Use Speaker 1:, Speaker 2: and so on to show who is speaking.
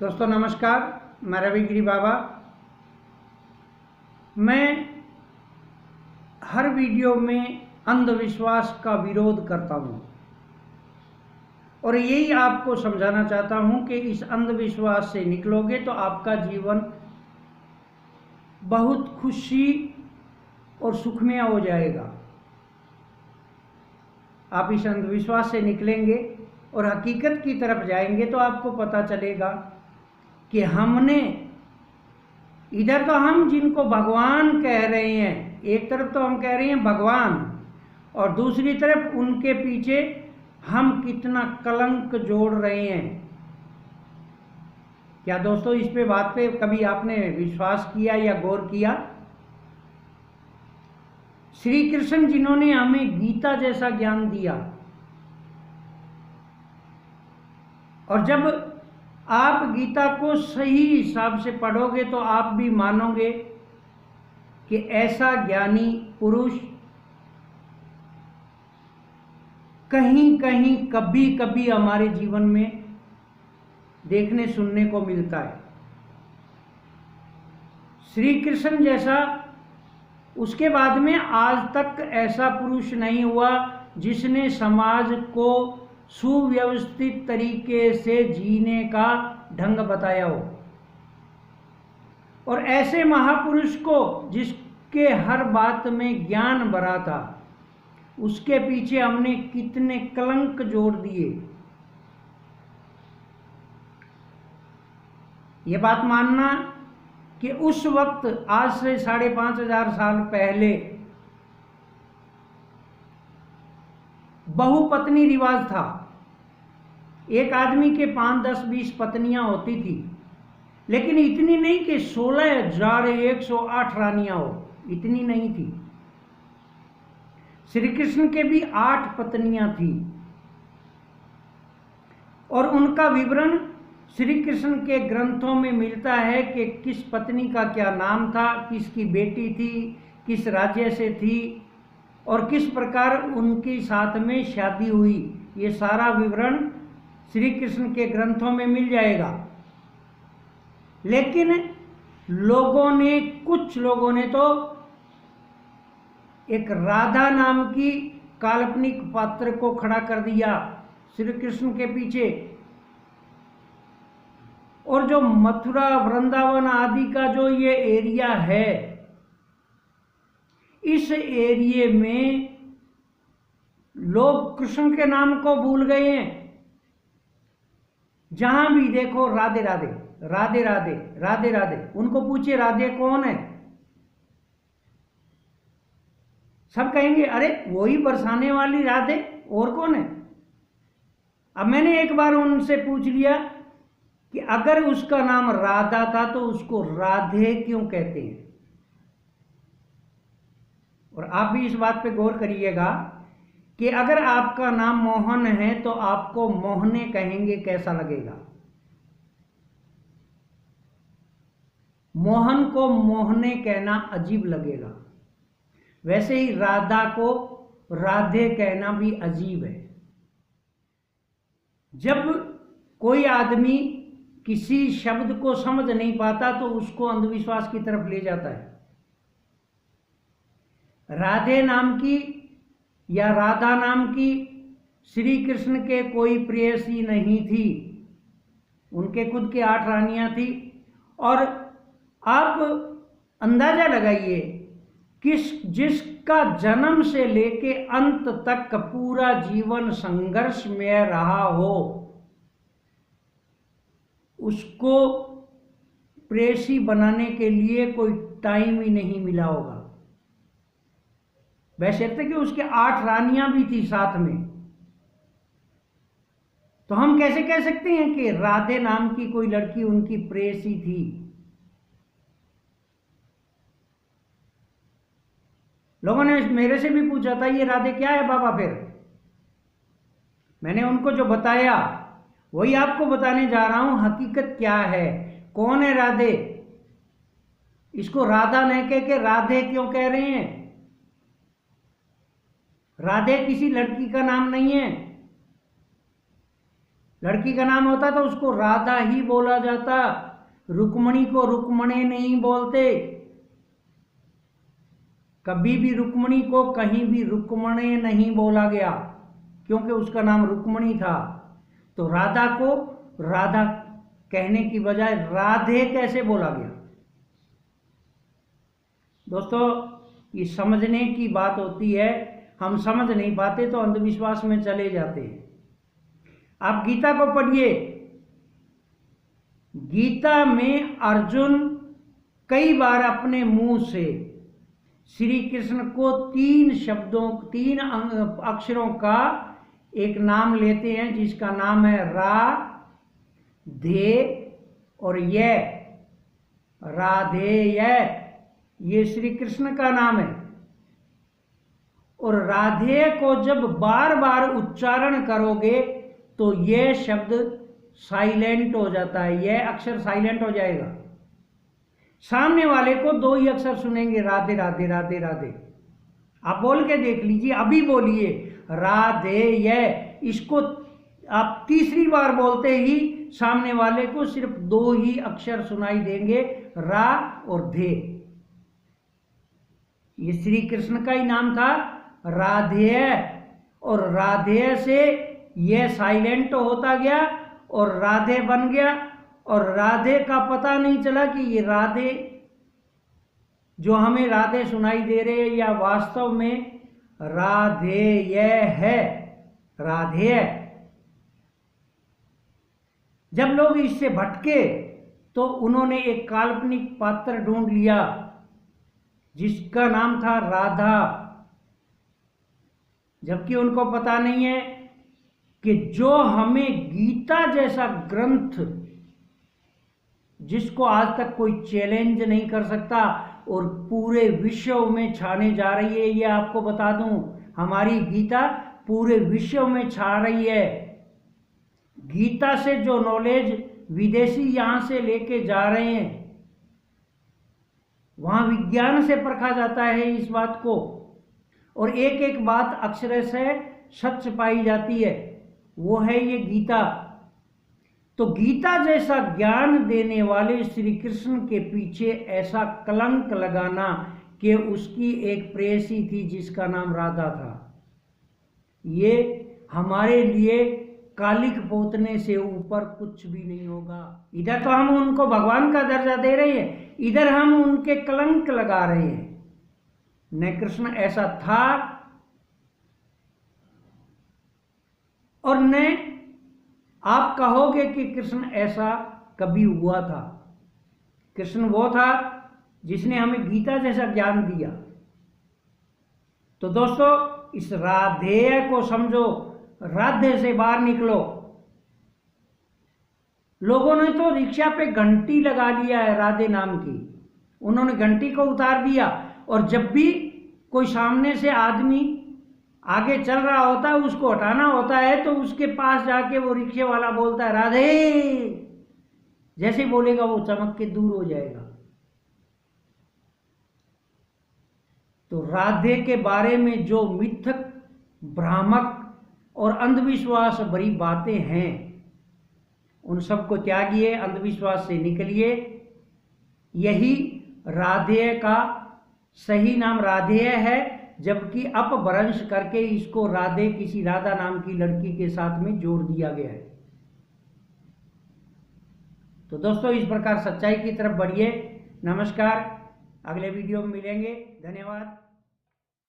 Speaker 1: दोस्तों नमस्कार, मैं रविगिरी बाबा। मैं हर वीडियो में अंधविश्वास का विरोध करता हूँ और यही आपको समझाना चाहता हूँ कि इस अंधविश्वास से निकलोगे तो आपका जीवन बहुत खुशी और सुखमय हो जाएगा। आप इस अंधविश्वास से निकलेंगे और हकीकत की तरफ जाएंगे तो आपको पता चलेगा कि हमने इधर तो हम जिनको भगवान कह रहे हैं, एक तरफ तो हम कह रहे हैं भगवान और दूसरी तरफ उनके पीछे हम कितना कलंक जोड़ रहे हैं। क्या दोस्तों इस पे बात पे कभी आपने विश्वास किया या गौर किया? श्री कृष्ण जिन्होंने हमें गीता जैसा ज्ञान दिया, और जब आप गीता को सही हिसाब से पढ़ोगे तो आप भी मानोगे कि ऐसा ज्ञानी पुरुष कहीं कहीं कभी कभी हमारे जीवन में देखने सुनने को मिलता है। श्री कृष्ण जैसा उसके बाद में आज तक ऐसा पुरुष नहीं हुआ जिसने समाज को सुव्यवस्थित तरीके से जीने का ढंग बताया हो। और ऐसे महापुरुष को जिसके हर बात में ज्ञान भरा था, उसके पीछे हमने कितने कलंक जोड़ दिए। ये बात मानना कि उस वक्त आज से 5,500 साल पहले बहुपत्नी रिवाज था। एक आदमी के 5, 10, 20 पत्नियां होती थी, लेकिन इतनी नहीं कि 16,108 रानियां हो, इतनी नहीं थी। श्री कृष्ण के भी 8 पत्नियां थी और उनका विवरण श्री कृष्ण के ग्रंथों में मिलता है कि किस पत्नी का क्या नाम था, किसकी बेटी थी, किस राज्य से थी और किस प्रकार उनके साथ में शादी हुई। ये सारा विवरण श्री कृष्ण के ग्रंथों में मिल जाएगा। लेकिन कुछ लोगों ने तो एक राधा नाम की काल्पनिक पात्र को खड़ा कर दिया श्री कृष्ण के पीछे। और जो मथुरा, वृंदावन आदि का जो ये एरिया है, इस एरिए में लोग कृष्ण के नाम को भूल गए हैं। जहां भी देखो राधे राधे राधे राधे राधे राधे। उनको पूछिए राधे कौन है, सब कहेंगे अरे वही बरसाने वाली राधे, और कौन है। अब मैंने एक बार उनसे पूछ लिया कि अगर उसका नाम राधा था तो उसको राधे क्यों कहते हैं। और आप भी इस बात पे गौर करिएगा कि अगर आपका नाम मोहन है तो आपको मोहने कहेंगे, कैसा लगेगा। मोहन को मोहने कहना अजीब लगेगा, वैसे ही राधा को राधे कहना भी अजीब है। जब कोई आदमी किसी शब्द को समझ नहीं पाता तो उसको अंधविश्वास की तरफ ले जाता है। राधे नाम की या राधा नाम की श्री कृष्ण के कोई प्रेयसी नहीं थी, उनके खुद के 8 रानियां थी। और आप अंदाजा लगाइए जिसका जन्म से लेके अंत तक पूरा जीवन संघर्ष में रहा हो, उसको प्रेयसी बनाने के लिए कोई टाइम ही नहीं मिला होगा। वैसे कि उसके 8 रानियां भी थी साथ में। तो हम कैसे कह सकते हैं कि राधे नाम की कोई लड़की उनकी प्रेयसी थी। लोगों ने मेरे से भी पूछा था ये राधे क्या है बाबा। फिर मैंने उनको जो बताया वही आपको बताने जा रहा हूं। हकीकत क्या है, कौन है राधे। इसको राधा न कह के राधे क्यों कह रहे हैं। राधे किसी लड़की का नाम नहीं है। लड़की का नाम होता तो उसको राधा ही बोला जाता, रुक्मणी को रुक्मणे नहीं बोलते। कभी भी रुक्मणी को कहीं भी रुक्मणे नहीं बोला गया, क्योंकि उसका नाम रुक्मणी था। तो राधा को राधा कहने की बजाय राधे कैसे बोला गया? दोस्तों, ये समझने की बात होती है, हम समझ नहीं पाते तो अंधविश्वास में चले जाते हैं। आप गीता को पढ़िए, गीता में अर्जुन कई बार अपने मुंह से श्री कृष्ण को 3 शब्दों 3 अक्षरों का एक नाम लेते हैं, जिसका नाम है रा, धे और य। राधे ये श्री कृष्ण का नाम है। और राधे को जब बार बार उच्चारण करोगे तो यह शब्द साइलेंट हो जाता है, यह अक्षर साइलेंट हो जाएगा। सामने वाले को 2 ही अक्षर सुनेंगे, राधे राधे राधे राधे। आप बोल के देख लीजिए, अभी बोलिए राधे यह। इसको आप तीसरी बार बोलते ही सामने वाले को सिर्फ 2 ही अक्षर सुनाई देंगे, रा और धे। ये श्री कृष्ण का ही नाम था, राधेय। और राधेय से यह साइलेंट होता गया और राधे बन गया। और राधे का पता नहीं चला कि ये राधे जो हमें राधे सुनाई दे रहे हैं या वास्तव में राधेय है, राधेय। जब लोग इससे भटके तो उन्होंने एक काल्पनिक पात्र ढूंढ लिया जिसका नाम था राधा, जबकि उनको पता नहीं है कि जो हमें गीता जैसा ग्रंथ, जिसको आज तक कोई चैलेंज नहीं कर सकता और पूरे विश्व में छाने जा रही है, ये आपको बता दूं, हमारी गीता पूरे विश्व में छा रही है। गीता से जो नॉलेज विदेशी यहां से लेके जा रहे हैं, वहां विज्ञान से परखा जाता है इस बात को, और एक एक बात अक्षरशः सच पाई जाती है, वो है ये गीता। तो गीता जैसा ज्ञान देने वाले श्री कृष्ण के पीछे ऐसा कलंक लगाना कि उसकी एक प्रेयसी थी जिसका नाम राधा था, ये हमारे लिए कालिक पोतने से ऊपर कुछ भी नहीं होगा। इधर तो हम उनको भगवान का दर्जा दे रहे हैं, इधर हम उनके कलंक लगा रहे हैं। न कृष्ण ऐसा था और न आप कहोगे कि कृष्ण ऐसा कभी हुआ था। कृष्ण वो था जिसने हमें गीता जैसा ज्ञान दिया। तो दोस्तों, इस राधेय को समझो, राधे से बाहर निकलो। लोगों ने तो रिक्शा पे घंटी लगा लिया है राधे नाम की, उन्होंने घंटी को उतार दिया, और जब भी कोई सामने से आदमी आगे चल रहा होता है, उसको हटाना होता है, तो उसके पास जाके वो रिक्शे वाला बोलता है राधे। जैसे बोलेगा वो चमक के दूर हो जाएगा। तो राधे के बारे में जो मिथक, भ्रामक और अंधविश्वास भरी बातें हैं, उन सबको त्यागिए, अंधविश्वास से निकलिए। यही राधेय का सही नाम राधेय है, जबकि अपभ्रंश करके इसको राधे, किसी राधा नाम की लड़की के साथ में जोड़ दिया गया है। तो दोस्तों, इस प्रकार सच्चाई की तरफ बढ़िए। नमस्कार, अगले वीडियो में मिलेंगे। धन्यवाद।